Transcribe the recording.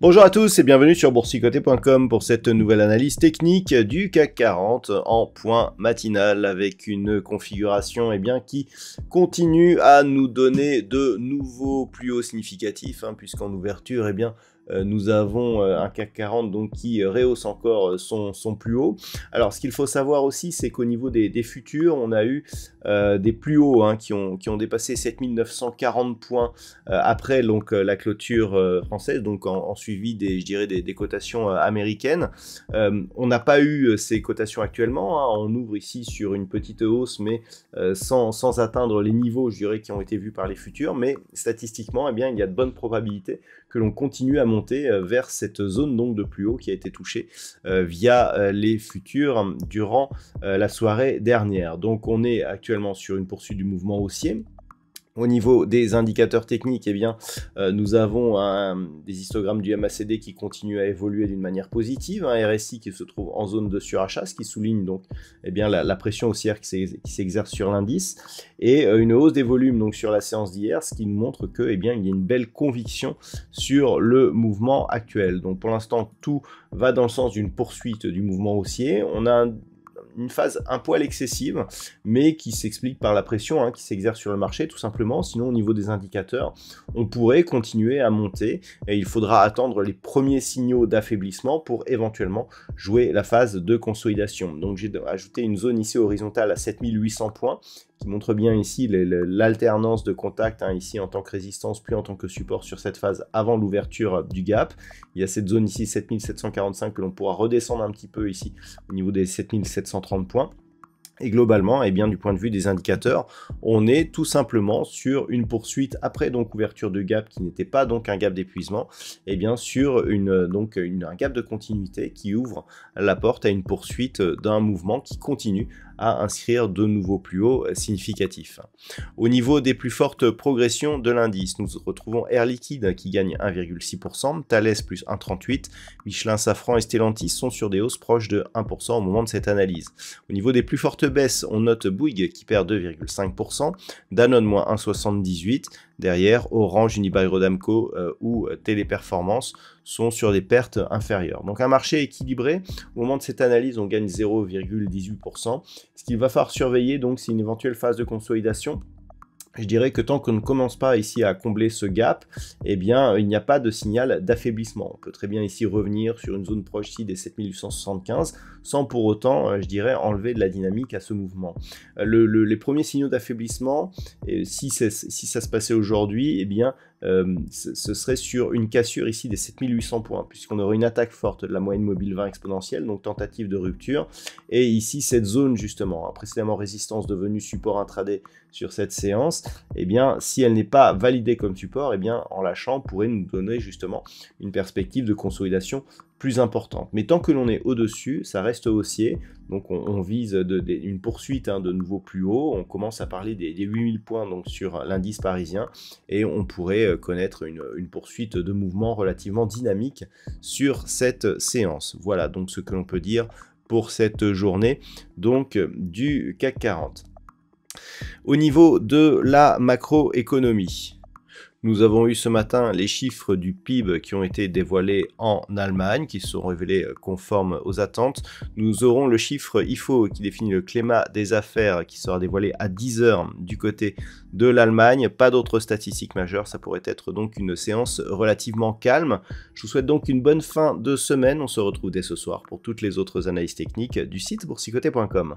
Bonjour à tous et bienvenue sur boursicoté.com pour cette nouvelle analyse technique du CAC 40 en point matinal avec une configuration qui continue à nous donner de nouveaux plus hauts significatifs puisqu'en ouverture nous avons un CAC 40 donc, qui rehausse encore son plus haut. Alors ce qu'il faut savoir aussi, c'est qu'au niveau des futurs, on a eu des plus hauts qui ont dépassé 7940 points après donc, la clôture française, donc en suivi des cotations américaines. On n'a pas eu ces cotations actuellement, on ouvre ici sur une petite hausse, mais sans atteindre les niveaux, je dirais, qui ont été vus par les futurs, mais statistiquement, il y a de bonnes probabilités que l'on continue à monter vers cette zone donc de plus haut qui a été touchée via les futurs durant la soirée dernière. Donc on est actuellement sur une poursuite du mouvement haussier. Au niveau des indicateurs techniques, nous avons des histogrammes du MACD qui continuent à évoluer d'une manière positive, un RSI qui se trouve en zone de surachat, ce qui souligne donc la pression haussière qui s'exerce sur l'indice, et une hausse des volumes donc sur la séance d'hier, ce qui nous montre que il y a une belle conviction sur le mouvement actuel. Donc pour l'instant, tout va dans le sens d'une poursuite du mouvement haussier. On a une phase un poil excessive, mais qui s'explique par la pression qui s'exerce sur le marché, tout simplement. Sinon, au niveau des indicateurs, on pourrait continuer à monter, et il faudra attendre les premiers signaux d'affaiblissement pour éventuellement jouer la phase de consolidation. Donc, j'ai ajouté une zone ici horizontale à 7800 points, qui montre bien ici l'alternance de contact, ici en tant que résistance, puis en tant que support sur cette phase avant l'ouverture du gap. Il y a cette zone ici, 7745, que l'on pourra redescendre un petit peu ici, au niveau des 7730 points. Et globalement, du point de vue des indicateurs, on est tout simplement sur une poursuite après donc ouverture de gap qui n'était pas donc un gap d'épuisement, sur un gap de continuité qui ouvre la porte à une poursuite d'un mouvement qui continue à inscrire de nouveaux plus hauts significatifs. Au niveau des plus fortes progressions de l'indice, nous retrouvons Air Liquide qui gagne 1,6%, Thales plus 1,38%, Michelin, Safran et Stellantis sont sur des hausses proches de 1% au moment de cette analyse. Au niveau des plus fortes baisses, on note Bouygues qui perd 2,5%, Danone moins 1,78%, derrière Orange, Unibail-Rodamco ou Téléperformance sont sur des pertes inférieures. Donc un marché équilibré, au moment de cette analyse on gagne 0,18%. Ce qu'il va falloir surveiller donc c'est une éventuelle phase de consolidation. Je dirais que tant qu'on ne commence pas ici à combler ce gap, il n'y a pas de signal d'affaiblissement. On peut très bien ici revenir sur une zone proche ici des 7875, sans pour autant, je dirais, enlever de la dynamique à ce mouvement. Les premiers signaux d'affaiblissement, si ça se passait aujourd'hui, ce serait sur une cassure ici des 7800 points, puisqu'on aurait une attaque forte de la moyenne mobile 20 exponentielle, donc tentative de rupture, et ici cette zone justement, précédemment résistance devenue support intraday sur cette séance, si elle n'est pas validée comme support, en lâchant, pourrait nous donner justement une perspective de consolidation plus importante. Mais tant que l'on est au-dessus, ça reste haussier, donc on vise une poursuite de nouveaux plus hauts, on commence à parler des 8000 points donc sur l'indice parisien, et on pourrait connaître une poursuite de mouvement relativement dynamique sur cette séance. Voilà donc ce que l'on peut dire pour cette journée donc du CAC 40. Au niveau de la macroéconomie, nous avons eu ce matin les chiffres du PIB qui ont été dévoilés en Allemagne, qui se sont révélés conformes aux attentes. Nous aurons le chiffre IFO qui définit le climat des affaires qui sera dévoilé à 10 h du côté de l'Allemagne. Pas d'autres statistiques majeures, ça pourrait être donc une séance relativement calme. Je vous souhaite donc une bonne fin de semaine. On se retrouve dès ce soir pour toutes les autres analyses techniques du site boursicoté.com.